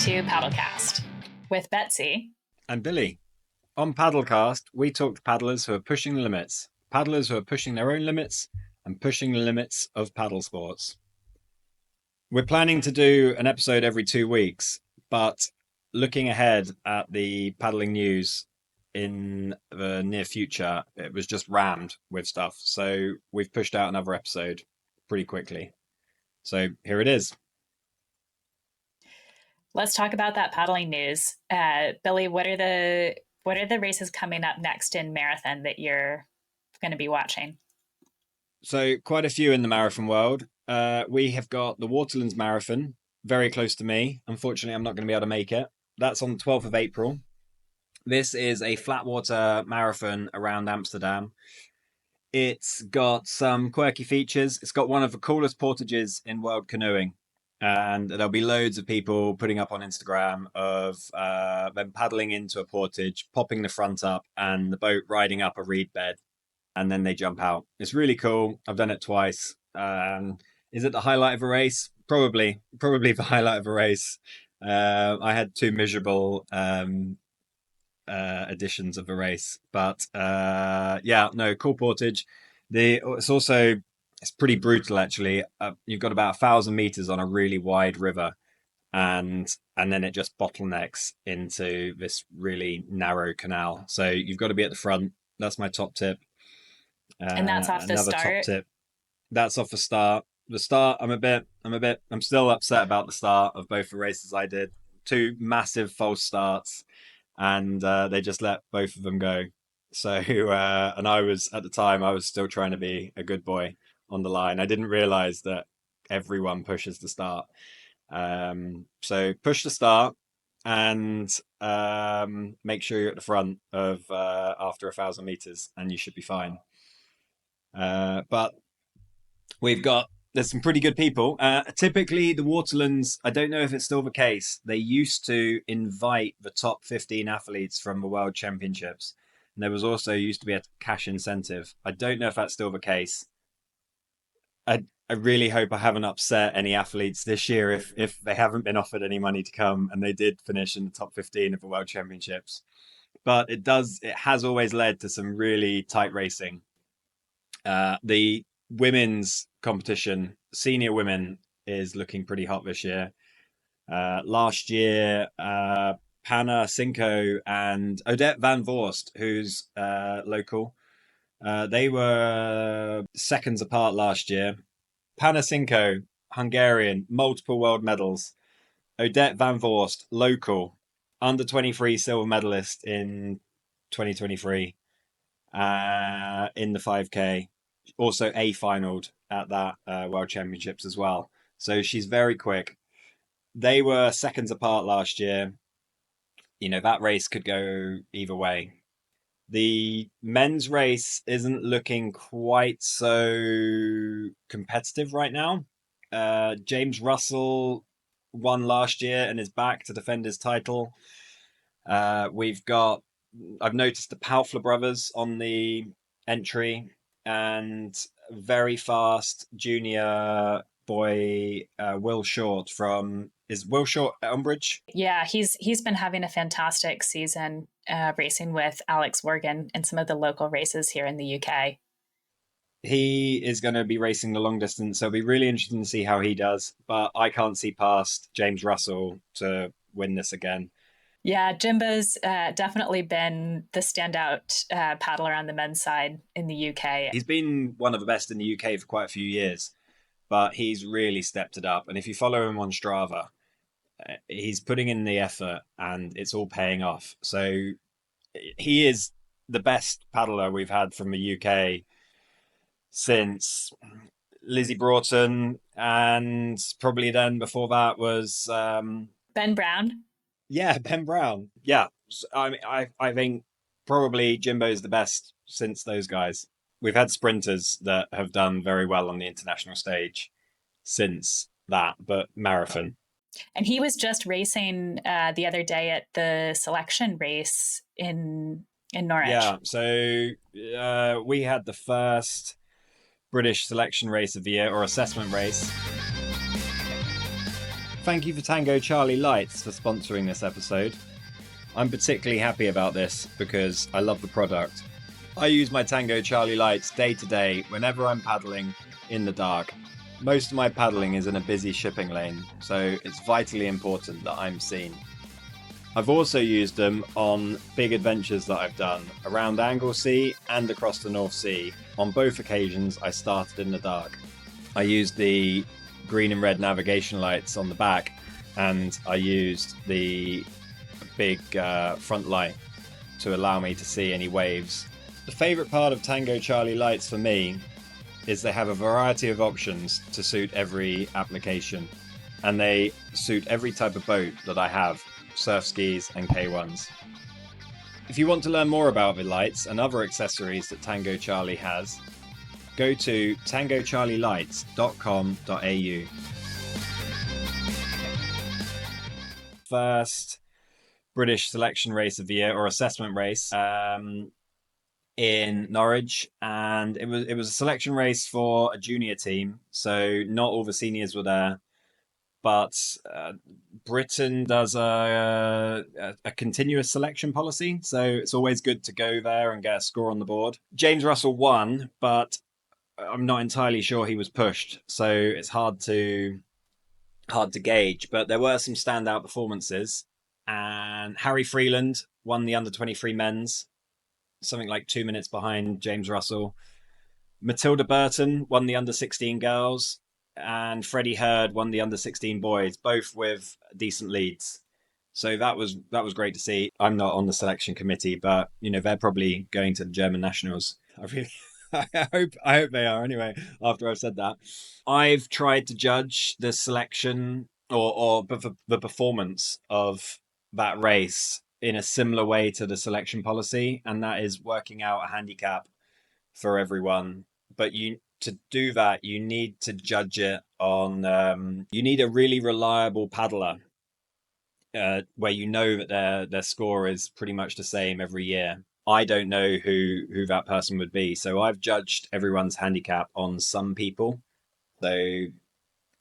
to Paddlecast with Betsy and Billy. On Paddlecast, we talk to paddlers who are pushing the limits, paddlers who are pushing their own limits and pushing the limits of paddle sports. We're planning to do an episode every 2 weeks, but looking ahead at the paddling news in the near future, it was just rammed with stuff. So we've pushed out another episode pretty quickly. So here it is. Let's talk about that paddling news. Billy, what are the races coming up next in marathon that you're going to be watching? So quite a few in the marathon world. We have got the Waterlands Marathon, very close to me. Unfortunately, I'm not going to be able to make it. That's on the 12th of April. This is a flatwater marathon around Amsterdam. It's got some quirky features. It's got one of the coolest portages in world canoeing. And there'll be loads of people putting up on Instagram of them paddling into a portage, popping the front up, and the boat riding up a reed bed, and then they jump out. It's really cool. I've done it twice. Is it the highlight of a race? Probably the highlight of a race. I had two miserable editions of the race, but cool portage. It's pretty brutal, actually. You've got about 1,000 meters on a really wide river, and then it just bottlenecks into this really narrow canal. So you've got to be at the front. That's my top tip. And that's off the start. Top tip. That's off the start. The start, I'm still upset about the start of both the races I did. Two massive false starts, and they just let both of them go. So, and I was still trying to be a good boy on the line. I didn't realize that everyone pushes the start. So push the start and make sure you're at the front of after 1,000 meters, and you should be fine. But there's some pretty good people. Typically the Waterlands, I don't know if it's still the case, they used to invite the top 15 athletes from the World Championships. And there was also used to be a cash incentive. I don't know if that's still the case. I really hope I haven't upset any athletes this year if they haven't been offered any money to come and they did finish in the top 15 of the World Championships. But it has always led to some really tight racing. The women's competition, senior women, is looking pretty hot this year. Last year, Panna Cinco and Odette van Voorst, who's local, they were seconds apart last year. Panna Cinco, Hungarian, multiple world medals. Odette van Voorst, local, under 23 silver medalist in 2023 in the 5K. Also A-finaled at that World Championships as well. So she's very quick. They were seconds apart last year. You know, that race could go either way. The men's race isn't looking quite so competitive right now. James Russell won last year and is back to defend his title. I've noticed the Paufler brothers on the entry, and very fast junior boy Will Short is Will Short at Umbridge? Yeah, he's been having a fantastic season racing with Alex Wergen in some of the local races here in the UK. He is going to be racing the long distance, so it'll be really interesting to see how he does. But I can't see past James Russell to win this again. Yeah, Jimbo's definitely been the standout paddler on the men's side in the UK. He's been one of the best in the UK for quite a few years, but he's really stepped it up. And if you follow him on Strava, he's putting in the effort and it's all paying off. So he is the best paddler we've had from the UK since Lizzie Broughton, and probably then before that was Ben Brown. Yeah, Ben Brown. Yeah, I think probably Jimbo's the best since those guys. We've had sprinters that have done very well on the international stage since that, but marathon. And he was just racing the other day at the selection race in Norwich. Yeah, so we had the first British selection race of the year, or assessment race, Thank you for Tango Charlie Lights for sponsoring this episode. I'm particularly happy about this because I love the product. I use my Tango Charlie Lights day to day whenever I'm paddling in the dark. Most of my paddling is in a busy shipping lane, so it's vitally important that I'm seen. I've also used them on big adventures that I've done around Anglesey and across the North Sea. On both occasions, I started in the dark. I used the green and red navigation lights on the back, and I used the big front light to allow me to see any waves. The favourite part of Tango Charlie Lights for me is they have a variety of options to suit every application, and they suit every type of boat that I have, surf skis and K1s. If you want to learn more about the lights and other accessories that Tango Charlie has, go to tangocharlielights.com.au. First British selection race of the year, or assessment race, in Norwich, and it was a selection race for a junior team, so not all the seniors were there. But Britain does a continuous selection policy, so it's always good to go there and get a score on the board. James Russell won, but I'm not entirely sure he was pushed, so it's hard to gauge. But there were some standout performances, and Harry Freeland won the under-23 men's, something like 2 minutes behind James Russell. Matilda Burton won the under-16 girls, and Freddie Hurd won the under-16 boys, both with decent leads. So that was great to see. I'm not on the selection committee, but they're probably going to the German nationals. I hope they are anyway. After I've said that, I've tried to judge the selection or the performance of that race in a similar way to the selection policy, and that is working out a handicap for everyone. But to do that, you need to judge it on. You need a really reliable paddler, where that their score is pretty much the same every year. I don't know who that person would be, so I've judged everyone's handicap on some people. So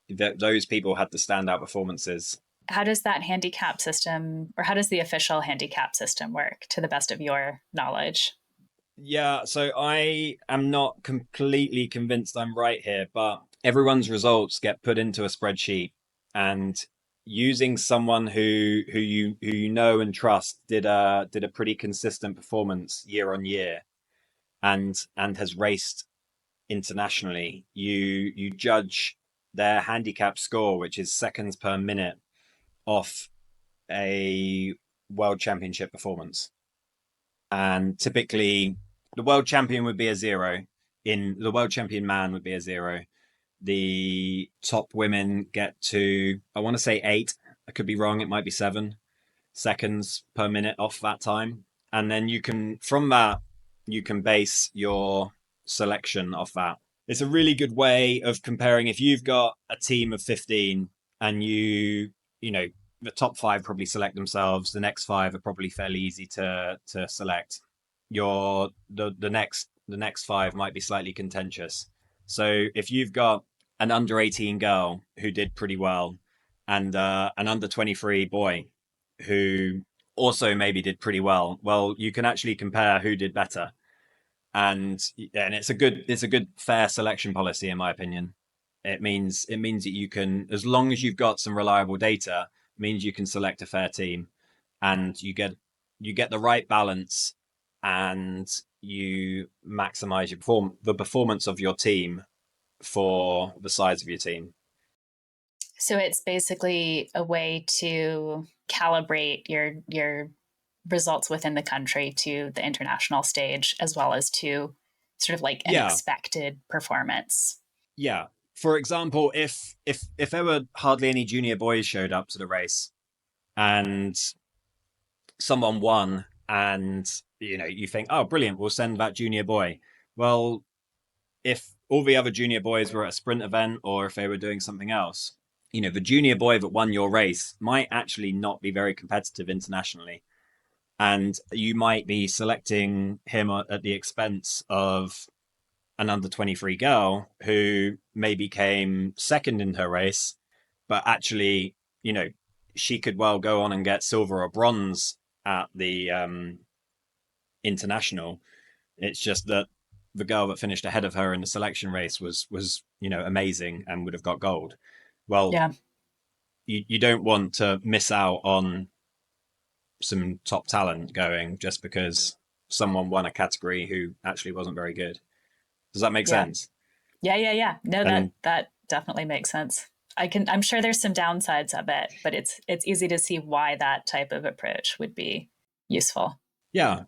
those people had the standout performances. How does that handicap system, or how does the official handicap system work, to the best of your knowledge? Yeah, so I am not completely convinced I'm right here, but everyone's results get put into a spreadsheet, and using someone who you know and trust did a pretty consistent performance year on year, and has raced internationally, you judge their handicap score, which is seconds per minute, off a world championship performance. And typically the world champion would be a 0. In the world champion man would be a 0. The top women get to, I want to say 8, I could be wrong, it might be 7 seconds per minute off that time. And then from that you can base your selection off that. It's a really good way of comparing. If you've got a team of 15 and the top 5 probably select themselves, the next 5 are probably fairly easy to select. The next 5 might be slightly contentious. So if you've got an under 18 girl who did pretty well, and an under 23 boy who also maybe did pretty well, you can actually compare who did better. And it's a good fair selection policy, in my opinion. It means that you can, as long as you've got some reliable data, means you can select a fair team, and you get the right balance, and you maximize the performance of your team for the size of your team. So it's basically a way to calibrate your results within the country to the international stage, as well as to sort of like an expected performance. Yeah. For example, if there were hardly any junior boys showed up to the race, and someone won, and you think, oh, brilliant, we'll send that junior boy. Well, if all the other junior boys were at a sprint event, or if they were doing something else, the junior boy that won your race might actually not be very competitive internationally, and you might be selecting him at the expense of an under 23 girl who maybe came second in her race, but actually you know, she could well go on and get silver or bronze at the international. It's just that the girl that finished ahead of her in the selection race was amazing and would have got gold. Well, Yeah. you don't want to miss out on some top talent going just because someone won a category who actually wasn't very good. Does that make Yeah. sense? Yeah. No, And that definitely makes sense. I'm sure there's some downsides of it, but it's easy to see why that type of approach would be useful. yeah,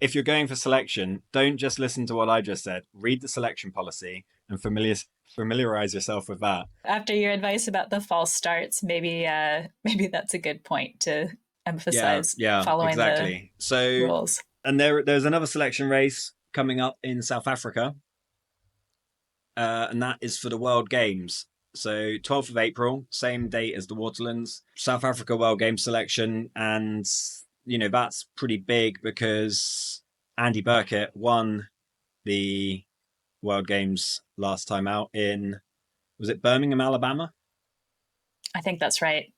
if you're going for selection, don't just listen to what I just said. Read the selection policy and familiarize yourself with that. After your advice about the false starts, maybe that's a good point to Yeah, emphasize yeah, following the exactly. So, rules. and there's another selection race coming up in South Africa, and that is for the World Games. So 12th of April, same date as the Waterlands, South Africa World Games selection, and that's pretty big because Andy Burkett won the World Games last time out in, was it Birmingham, Alabama? I think that's right.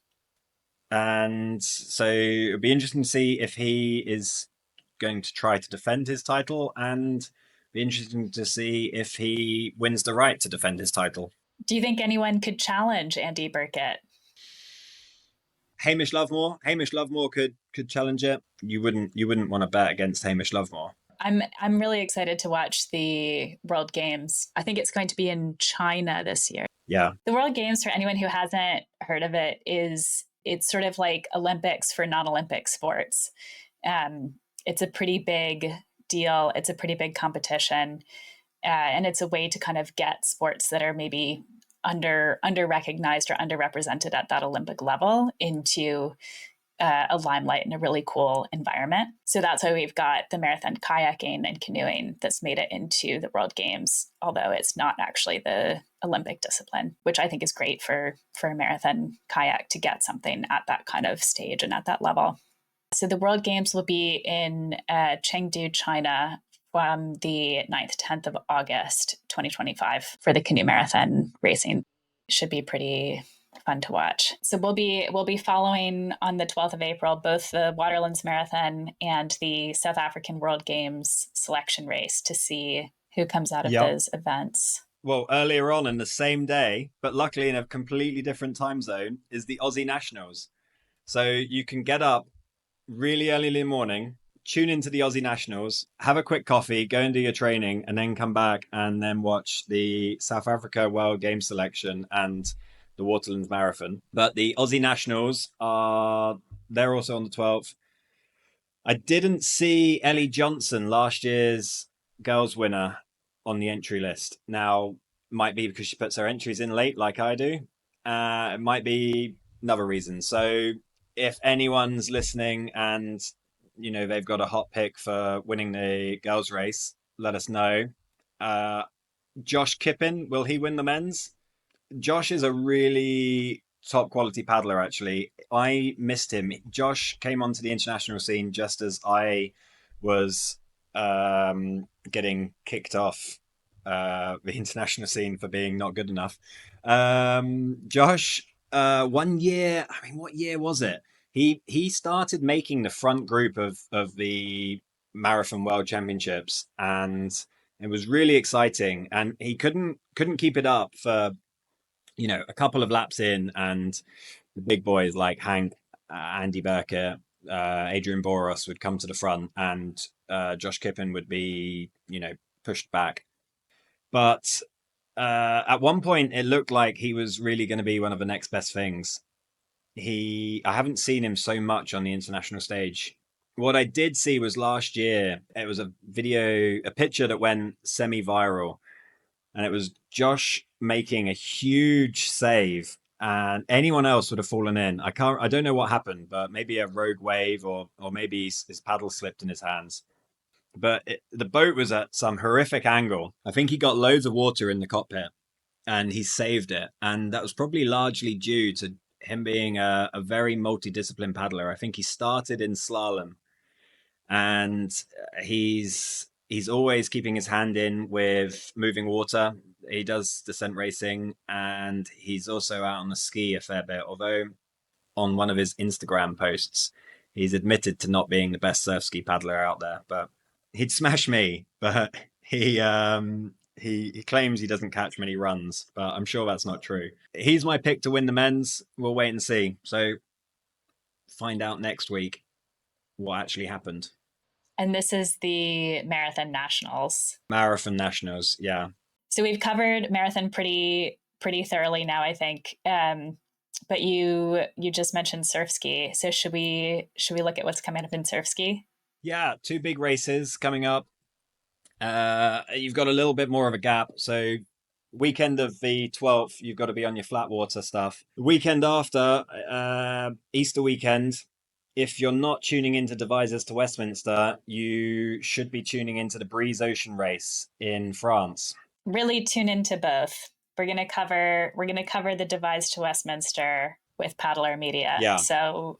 And so it'll be interesting to see if he is going to try to defend his title, and be interesting to see if he wins the right to defend his title. Do you think anyone could challenge Andy Burkett? Hamish Lovemore could challenge it. You wouldn't want to bet against Hamish Lovemore. I'm really excited to watch the World Games. I think it's going to be in China this year. Yeah. The World Games, for anyone who hasn't heard of it, it's sort of like Olympics for non-Olympic sports. It's a pretty big deal. It's a pretty big competition, and it's a way to kind of get sports that are maybe under recognized or underrepresented at that Olympic level into a limelight in a really cool environment. So that's why we've got the marathon kayaking and canoeing that's made it into the World Games, although it's not actually the Olympic discipline, which I think is great for a marathon kayak to get something at that kind of stage and at that level. So the World Games will be in Chengdu, China from the 9th, 10th of August, 2025 for the canoe marathon racing. It should be pretty fun to watch. So we'll be following on the 12th of April both the Waterlands Marathon and the South African World Games selection race to see who comes out of Yep. those events. Well, earlier on in the same day, but luckily in a completely different time zone, is the Aussie Nationals. So you can get up really early in the morning, tune into the Aussie Nationals, have a quick coffee, go and do your training, and then come back and then watch the South Africa World Games selection and the Waterlands Marathon. But the Aussie Nationals they're also on the 12th. I didn't see Ellie Johnson, last year's girls winner, on the entry list. Now, might be because she puts her entries in late like I do. It might be another reason. So if anyone's listening and they've got a hot pick for winning the girls race, let us know. Josh Kippen, will he win the men's? Josh is a really top quality paddler, actually. I missed him. Josh came onto the international scene just as I was getting kicked off the international scene for being not good enough. Josh, one year, I mean, what year was it? He started making the front group of the Marathon World Championships, and it was really exciting. And he couldn't keep it up for a couple of laps in, and the big boys like Hank, Andy Burkett, Adrian Boros would come to the front, and Josh Kippen would be, pushed back. But at one point, it looked like he was really going to be one of the next best things. I haven't seen him so much on the international stage. What I did see was last year, it was a picture that went semi-viral, and it was Josh making a huge save, and anyone else would have fallen in. I don't know what happened, but maybe a rogue wave or maybe his paddle slipped in his hands. But the boat was at some horrific angle. I think he got loads of water in the cockpit and he saved it. And that was probably largely due to him being a very multidisciplined paddler. I think he started in slalom, and he's He's always keeping his hand in with moving water. He does descent racing, and he's also out on the ski a fair bit. Although on one of his Instagram posts, he's admitted to not being the best surf ski paddler out there. But he'd smash me. But he claims he doesn't catch many runs, but I'm sure that's not true. He's my pick to win the men's. We'll wait and see. So find out next week what actually happened. And this is the Marathon Nationals. Marathon Nationals, yeah. So we've covered marathon pretty thoroughly now, I think. But you just mentioned surf ski. So should we look at what's coming up in surf ski? Yeah, two big races coming up. You've got a little bit more of a gap. So weekend of the 12th, you've got to be on your flat water stuff. The weekend after, Easter weekend, if you're not tuning into Devizes to Westminster, you should be tuning into the Breizh Ocean Race in France. Really tune into both. We're gonna cover the Devise to Westminster with Paddler Media. Yeah. So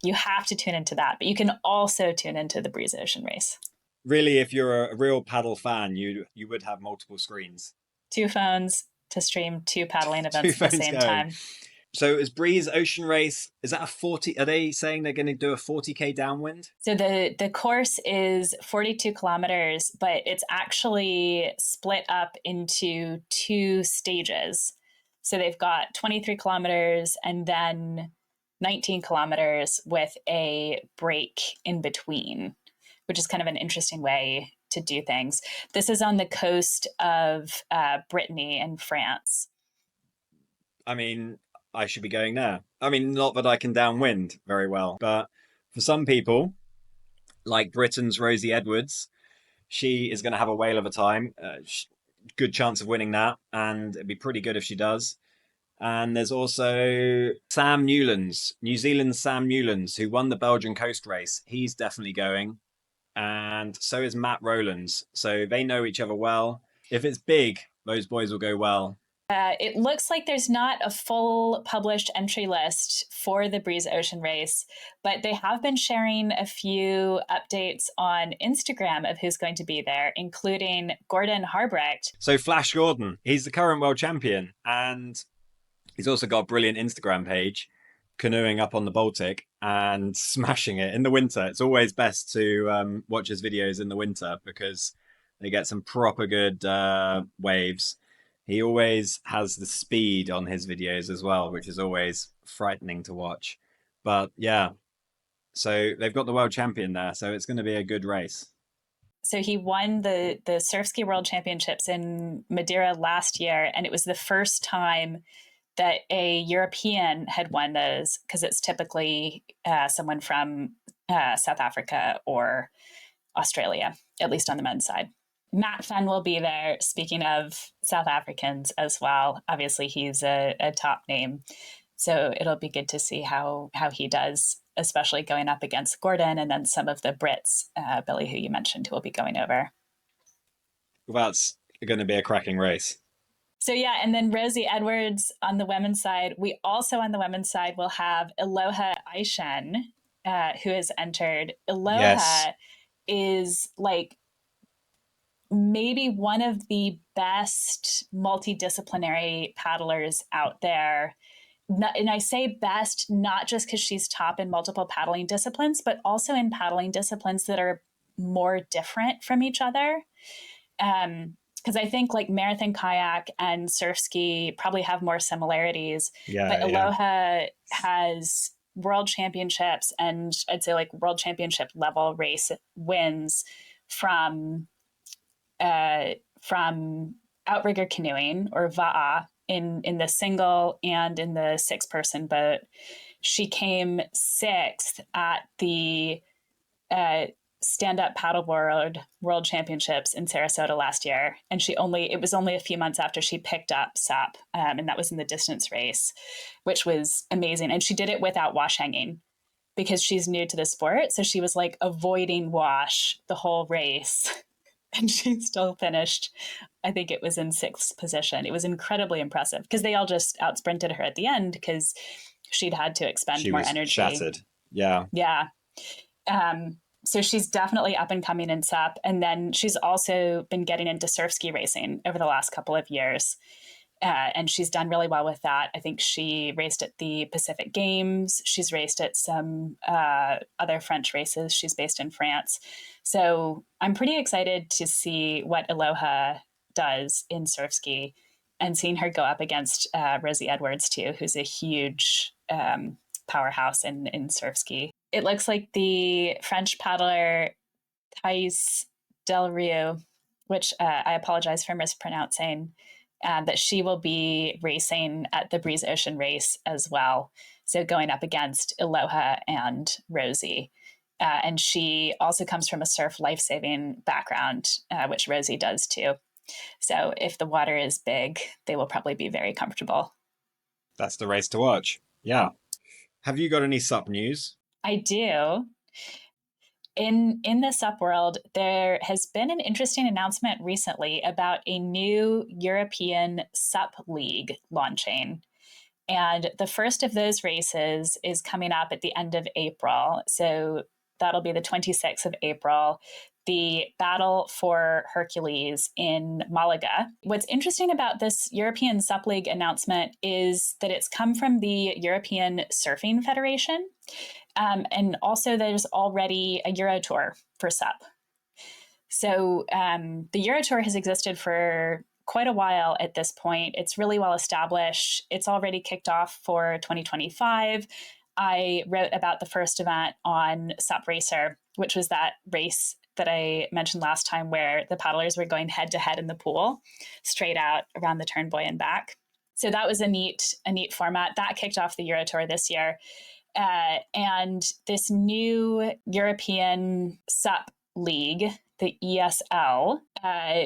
you have to tune into that, but you can also tune into the Breizh Ocean Race. Really, if you're a real paddle fan, you would have multiple screens. 2 phones to stream 2 paddling events at the same time. So is Breizh Ocean Race, is that a 40? Are they saying they're going to do a 40K downwind? So the course is 42 kilometers, but it's actually split up into 2 stages. So they've got 23 kilometers and then 19 kilometers with a break in between, which is kind of an interesting way to do things. This is on the coast of Brittany in France. I mean, I should be going there. I mean, not that I can downwind very well, but for some people, like Britain's Rosie Edwards, she is going to have a whale of a time. Good chance of winning that, and it'd be pretty good if she does. And there's also Sam Newlands, New Zealand's Sam Newlands, who won the Belgian coast race. He's definitely going. And so is Matt Rowlands. So they know each other well. If it's big, those boys will go well. It looks like there's not a full published entry list for the Breizh Ocean Race, but they have been sharing a few updates on Instagram of who's going to be there, including Gordon Harbrecht. So Flash Gordon, he's the current world champion, and he's also got a brilliant Instagram page, canoeing up on the Baltic and smashing it in the winter. It's always best to watch his videos in the winter because they get some proper good waves. He always has the speed on his videos as well, which is always frightening to watch. But yeah, so they've got the world champion there, so it's going to be a good race. So he won the Surfski World Championships in Madeira last year, and it was the first time that a European had won those, because it's typically someone from South Africa or Australia, at least on the men's side. Matt Fenn will be there, speaking of South Africans as well. Obviously, he's a top name. So it'll be good to see how he does, especially going up against Gordon and then some of the Brits, Billy, who you mentioned, who will be going over. Well, that's going to be a cracking race. So yeah, and then Rosie Edwards on the women's side. We also on the women's side will have Aloha Aishen, who has entered. Aloha is like maybe one of the best multidisciplinary paddlers out there. And I say best, not just because she's top in multiple paddling disciplines, but also in paddling disciplines that are more different from each other. Because I think like marathon kayak and surf ski probably have more similarities. But Aloha has world championships and I'd say like world championship level race wins from outrigger canoeing, or va'a, in the single and in the 6-person boat. She came 6th at the stand-up paddleboard world championships in Sarasota last year, and it was only a few months after she picked up SUP, and that was in the distance race, which was amazing. And she did it without wash hanging because she's new to the sport, so she was like avoiding wash the whole race. And she still finished, I think it was in 6th position. It was incredibly impressive because they all just outsprinted her at the end because she'd had to expend more energy. Shattered. Yeah. Yeah. So she's definitely up and coming in SUP. And then she's also been getting into surfski racing over the last couple of years. And she's done really well with that. I think she raced at the Pacific Games. She's raced at some other French races. She's based in France. So I'm pretty excited to see what Aloha does in surf ski and seeing her go up against Rosie Edwards, too, who's a huge powerhouse in surf ski. It looks like the French paddler Thais Del Rio, which I apologize for mispronouncing, that she will be racing at the Breizh Ocean Race as well. So going up against Aloha and Rosie. And she also comes from a surf life-saving background, which Rosie does too. So if the water is big, they will probably be very comfortable. That's the race to watch. Yeah. Have you got any SUP news? I do. In the SUP world, there has been an interesting announcement recently about a new European SUP League launching. And the first of those races is coming up at the end of April. So that'll be the 26th of April, the Battle for Hercules in Malaga. What's interesting about this European SUP League announcement is that it's come from the European Surfing Federation. And also, there's already a Euro Tour for SUP. So the Euro Tour has existed for quite a while at this point. It's really well established. It's already kicked off for 2025. I wrote about the first event on SUP Racer, which was that race that I mentioned last time where the paddlers were going head to head in the pool, straight out around the turn buoy and back. So that was a neat format. That kicked off the Euro Tour this year. And this new European SUP League, the ESL,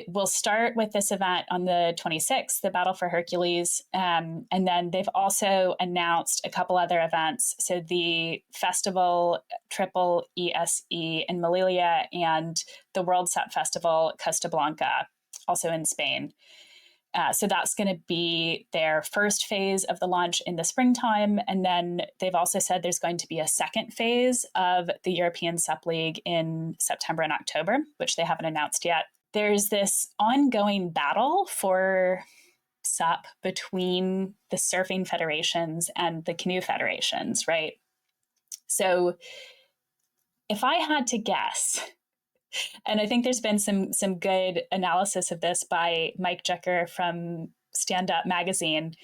will start with this event on the 26th, the Battle for Hercules. And then they've also announced a couple other events. So the Festival Triple ESE in Melilla and the World SUP Festival Costa Blanca, also in Spain. So that's going to be their first phase of the launch in the springtime. And then they've also said there's going to be a second phase of the European SUP League in September and October, which they haven't announced yet. There's this ongoing battle for SUP between the surfing federations and the canoe federations, right? So if I had to guess, and I think there's been some good analysis of this by Mike Jecker from Stand Up Magazine,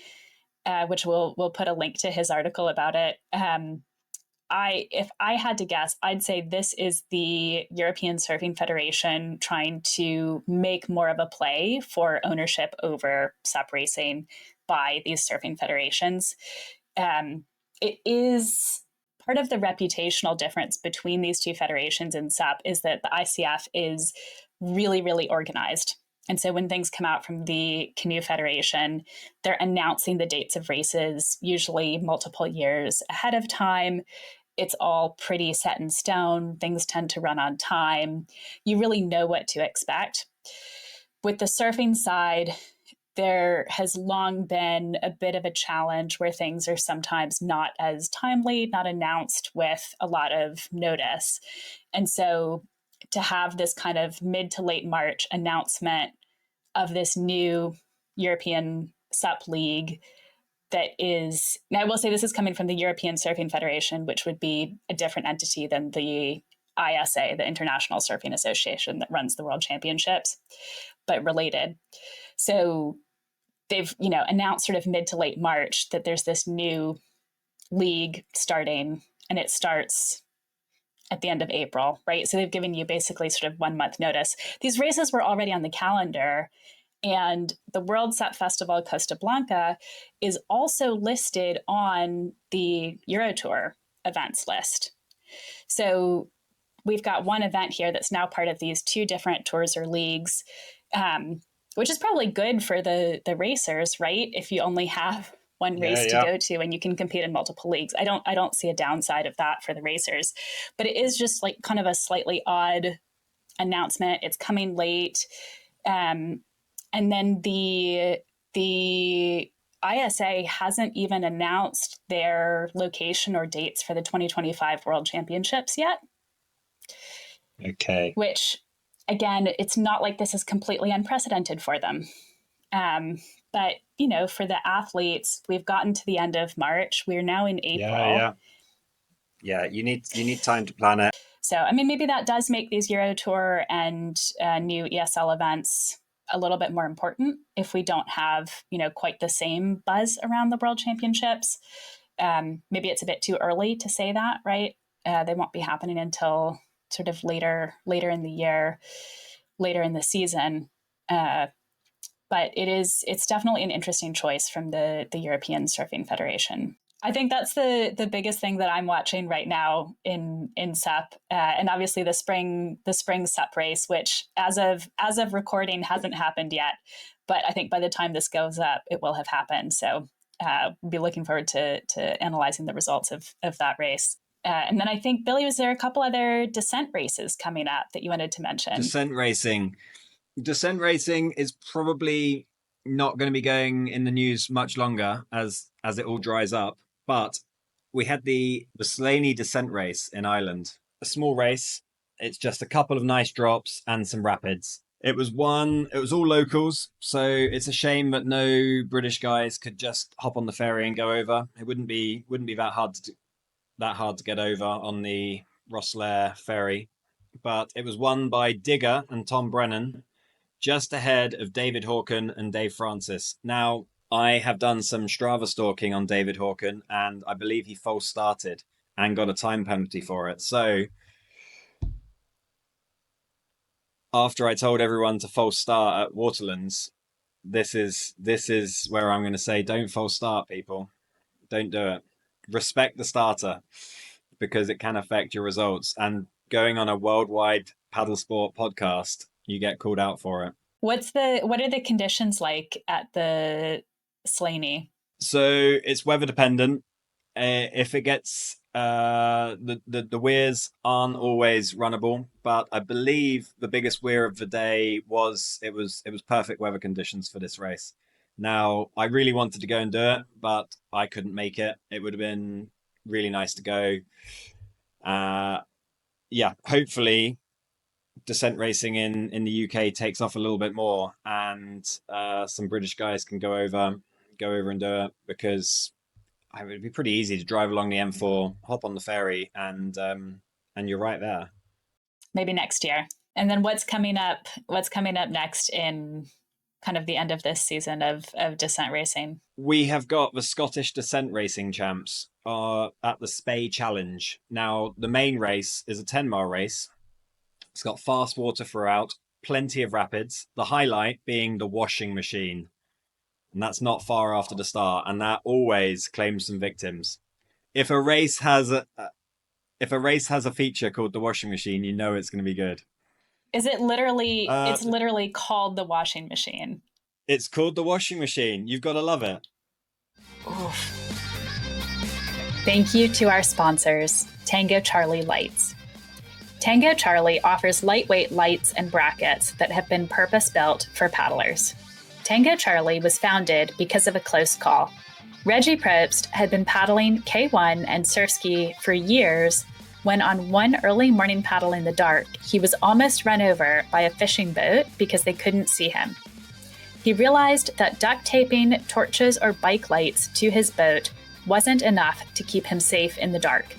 which we'll put a link to his article about it. If I had to guess, I'd say this is the European Surfing Federation trying to make more of a play for ownership over SUP racing by these surfing federations. It is part of the reputational difference between these two federations in SUP is that the ICF is really, really organized. And so when things come out from the Canoe Federation, they're announcing the dates of races, usually multiple years ahead of time. It's all pretty set in stone. Things tend to run on time. You really know what to expect. With the surfing side, there has long been a bit of a challenge where things are sometimes not as timely, not announced with a lot of notice. And so to have this kind of mid to late March announcement of this new European SUP League that is, now I will say this is coming from the European Surfing Federation, which would be a different entity than the ISA, the International Surfing Association that runs the World Championships, but related. So they've, announced sort of mid to late March that there's this new league starting, and it starts at the end of April, right? So they've given you basically sort of 1 month notice. These races were already on the calendar, and the World SUP Festival Costa Blanca is also listed on the Euro Tour events list. So we've got one event here that's now part of these two different tours or leagues, which is probably good for the racers, right? If you only have one race to go to and you can compete in multiple leagues. I don't see a downside of that for the racers, but it is just like kind of a slightly odd announcement. It's coming late. And then the ISA hasn't even announced their location or dates for the 2025 World Championships yet. Okay. which, again, it's not like this is completely unprecedented for them. But, for the athletes, we've gotten to the end of March. We're now in Yeah, April. yeah. Yeah, you need time to plan it. So, I mean, maybe that does make these Euro Tour and new ESL events a little bit more important if we don't have, quite the same buzz around the World Championships. Maybe it's a bit too early to say that, right? They won't be happening until sort of later in the year, later in the season. But it's definitely an interesting choice from the European Surfing Federation. I think that's the biggest thing that I'm watching right now in SUP, and obviously the spring SUP race, which as of recording hasn't happened yet, but I think by the time this goes up, it will have happened. So we'll be looking forward to analyzing the results of that race. And then I think, Billy, was there a couple other descent races coming up that you wanted to mention? Descent racing. Descent racing is probably not going to be going in the news much longer as it all dries up. But we had the Slaney Descent Race in Ireland, a small race. It's just a couple of nice drops and some rapids. It was all locals, so it's a shame that no British guys could just hop on the ferry and go over. It wouldn't be that hard to get over on the Rosslare ferry. But it was won by Digger and Tom Brennan, just ahead of David Hawken and Dave Francis. Now, I have done some Strava stalking on David Hawken, and I believe he false started and got a time penalty for it. So, after I told everyone to false start at Waterlands, this is where I'm going to say, don't false start, people. Don't do it. Respect the starter, because it can affect your results. And going on a worldwide paddle sport podcast, you get called out for it. What are the conditions like at the Slaney? So it's weather dependent. If it gets the weirs aren't always runnable, but I believe the biggest weir of the day was perfect weather conditions for this race. Now, I really wanted to go and do it, but I couldn't make it. It would have been really nice to go. Yeah, hopefully descent racing in the UK takes off a little bit more, and some British guys can go over and do it, because it would be pretty easy to drive along the M4, hop on the ferry, and you're right there. Maybe next year. And then what's coming up next in kind of the end of this season of descent racing? We have got the Scottish Descent Racing Champs at the Spey Challenge. Now, the main race is a 10-mile race. It's got fast water throughout, plenty of rapids, the highlight being the washing machine. And that's not far after the start, and that always claims some victims. If a race has a feature called the washing machine, you know it's going to be good. Is it literally? It's literally called the washing machine. It's called the washing machine. You've got to love it. Oof. Thank you to our sponsors, Tango Charlie Lights. Tango Charlie offers lightweight lights and brackets that have been purpose-built for paddlers. Tango Charlie was founded because of a close call. Reggie Probst had been paddling K1 and Surfski for years when on one early morning paddle in the dark, he was almost run over by a fishing boat because they couldn't see him. He realized that duct taping torches or bike lights to his boat wasn't enough to keep him safe in the dark.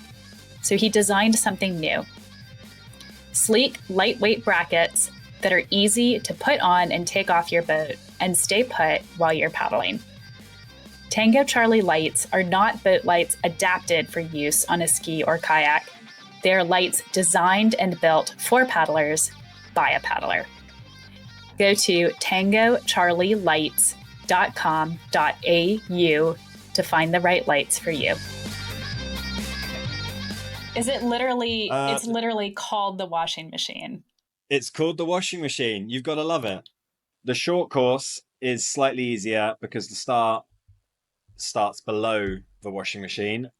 So he designed something new. Sleek, lightweight brackets that are easy to put on and take off your boat and stay put while you're paddling. Tango Charlie lights are not boat lights adapted for use on a ski or kayak. They are lights designed and built for paddlers by a paddler. Go to tangocharlielights.com.au to find the right lights for you. Is it literally? It's literally called the washing machine. It's called the washing machine. You've got to love it. The short course is slightly easier because the start starts below the washing machine.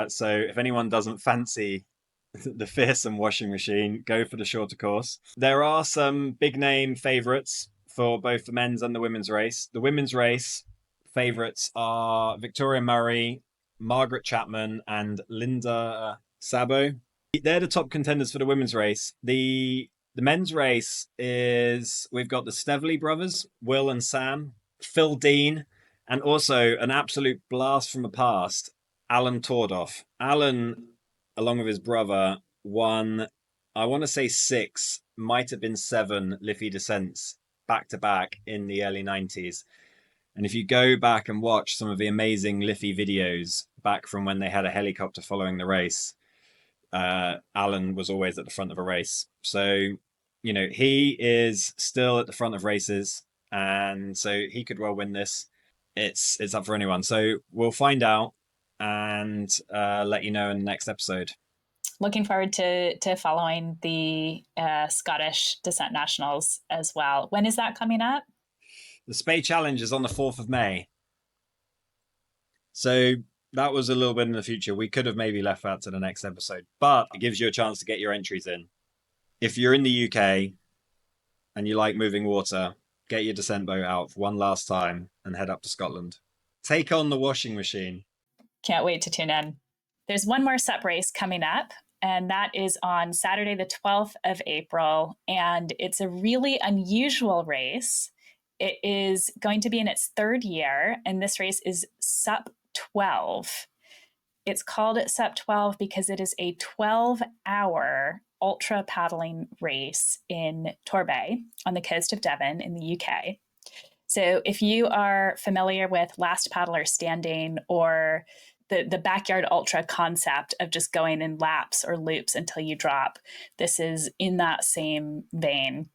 So if anyone doesn't fancy the fearsome washing machine, go for the shorter course. There are some big name favourites for both the men's and the women's race. The women's race favourites are Victoria Murray, Margaret Chapman, and Linda Sabo. They're the top contenders for the women's race. The men's race is we've got the Stevely brothers, Will and Sam, Phil Dean, and also an absolute blast from the past, Alan Tordoff. Alan, along with his brother, won, I want to say 6, might have been 7 Liffey descents back to back in the early 90s. And if you go back and watch some of the amazing Liffey videos back from when they had a helicopter following the race, Alan was always at the front of a race. So, he is still at the front of races, and so he could well win this. It's up for anyone. So we'll find out and let you know in the next episode. Looking forward to following the Scottish Descent Nationals as well. When is that coming up? The Spey Challenge is on the 4th of May. So that was a little bit in the future. We could have maybe left that to the next episode, but it gives you a chance to get your entries in. If you're in the UK and you like moving water, get your descent boat out for one last time and head up to Scotland. Take on the washing machine. Can't wait to tune in. There's one more SUP race coming up, and that is on Saturday, the 12th of April. And it's a really unusual race. It is going to be in its 3rd year, and this race is SUP 12. It's called SUP 12 because it is a 12-hour ultra paddling race in Torbay on the coast of Devon in the UK. So if you are familiar with last paddler standing or the backyard ultra concept of just going in laps or loops until you drop, this is in that same vein.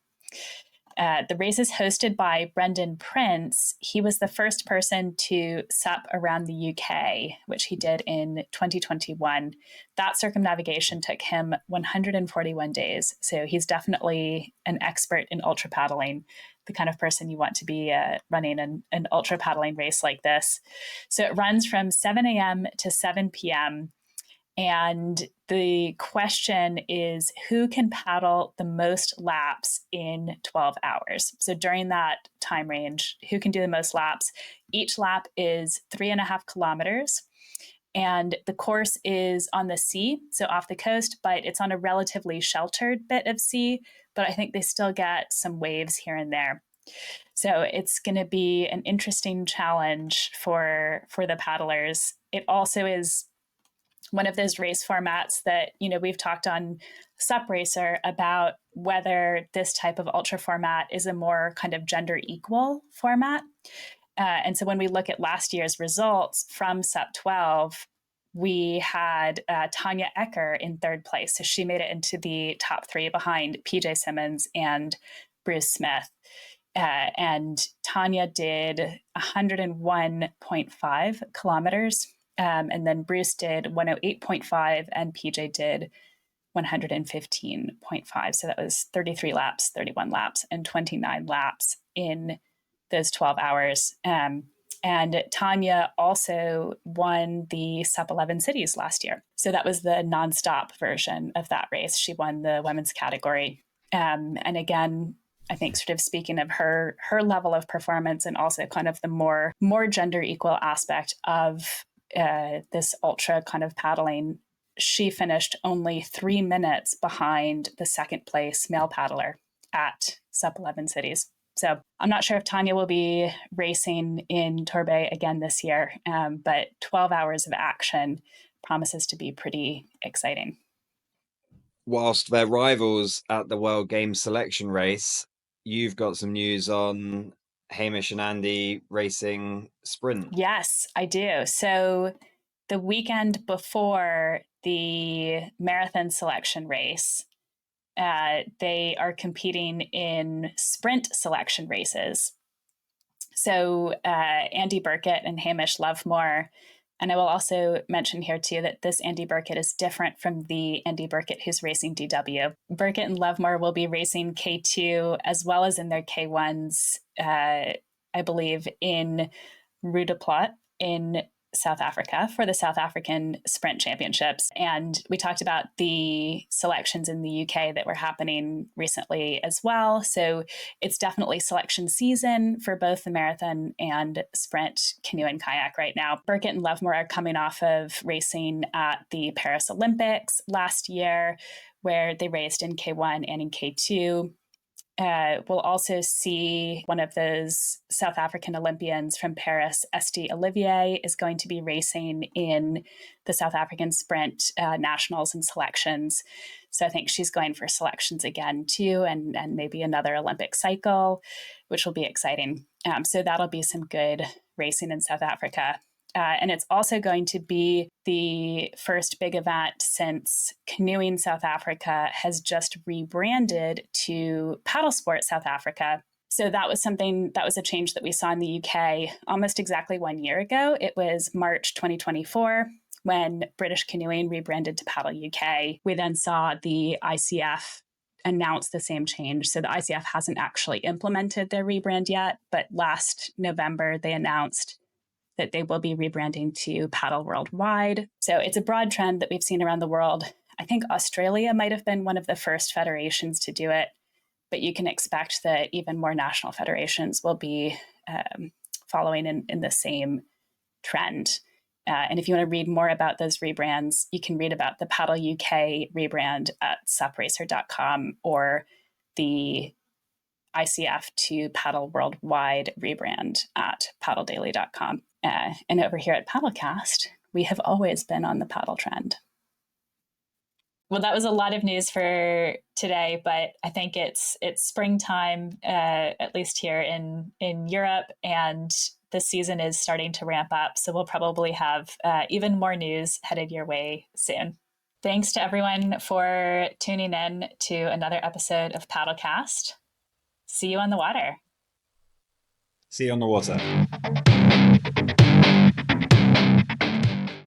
The race is hosted by Brendan Prince. He was the first person to SUP around the UK, which he did in 2021. That circumnavigation took him 141 days. So he's definitely an expert in ultra paddling, the kind of person you want to be running an ultra paddling race like this. So it runs from 7 a.m. to 7 p.m. And the question is, who can paddle the most laps in 12 hours? So during that time range, who can do the most laps? Each lap is 3.5 kilometers. And the course is on the sea, so off the coast, but it's on a relatively sheltered bit of sea. But I think they still get some waves here and there. So it's going to be an interesting challenge for the paddlers. It also is one of those race formats that, we've talked on SUP Racer about whether this type of ultra format is a more kind of gender equal format. And so when we look at last year's results from SUP 12, we had Tanya Ecker in 3rd place. So she made it into the top 3 behind PJ Simmons and Bruce Smith. And Tanya did 101.5 kilometers. And then Bruce did 108.5 and PJ did 115.5. So that was 33 laps, 31 laps, and 29 laps in those 12 hours. And Tanya also won the SUP 11 cities last year. So that was the nonstop version of that race. She won the women's category. And again, I think sort of speaking of her level of performance and also kind of the more gender equal aspect of this ultra kind of paddling, she finished only 3 minutes behind the 2nd place male paddler at SUP 11 cities. So I'm not sure if Tanya will be racing in Torbay again this year, but 12 hours of action promises to be pretty exciting. Whilst they're rivals at the World Games Selection Race, you've got some news on Hamish and Andy racing sprint. Yes, I do. So the weekend before the marathon selection race, they are competing in sprint selection races. So Andy Burkett and Hamish Lovemore. And I will also mention here too that this Andy Burkett is different from the Andy Burkett who's racing DW. Burkett and Lovemore will be racing K2 as well as in their K1s, I believe, in Rue de Plot in South Africa for the South African Sprint Championships. And we talked about the selections in the UK that were happening recently as well. So it's definitely selection season for both the marathon and sprint canoe and kayak right now. Burkett and Lovemore are coming off of racing at the Paris Olympics last year, where they raced in K1 and in K2. We'll also see one of those South African Olympians from Paris, Esti Olivier, is going to be racing in the South African Sprint Nationals and selections. So I think she's going for selections again, too, and maybe another Olympic cycle, which will be exciting. So that'll be some good racing in South Africa. And it's also going to be the first big event since Canoeing South Africa has just rebranded to Paddle Sport South Africa. So that was a change that we saw in the UK almost exactly 1 year ago. It was March 2024 when British Canoeing rebranded to Paddle UK. We then saw the ICF announce the same change. So the ICF hasn't actually implemented their rebrand yet, but last November they announced that they will be rebranding to Paddle Worldwide. So it's a broad trend that we've seen around the world. I think Australia might have been one of the first federations to do it, but you can expect that even more national federations will be following in the same trend. And if you want to read more about those rebrands, you can read about the Paddle UK rebrand at supracer.com or the ICF to Paddle Worldwide rebrand at paddledaily.com. And over here at Paddlecast, we have always been on the paddle trend. Well, that was a lot of news for today, but I think it's springtime, at least here in Europe, and the season is starting to ramp up. So we'll probably have even more news headed your way soon. Thanks to everyone for tuning in to another episode of Paddlecast. See you on the water. See you on the water.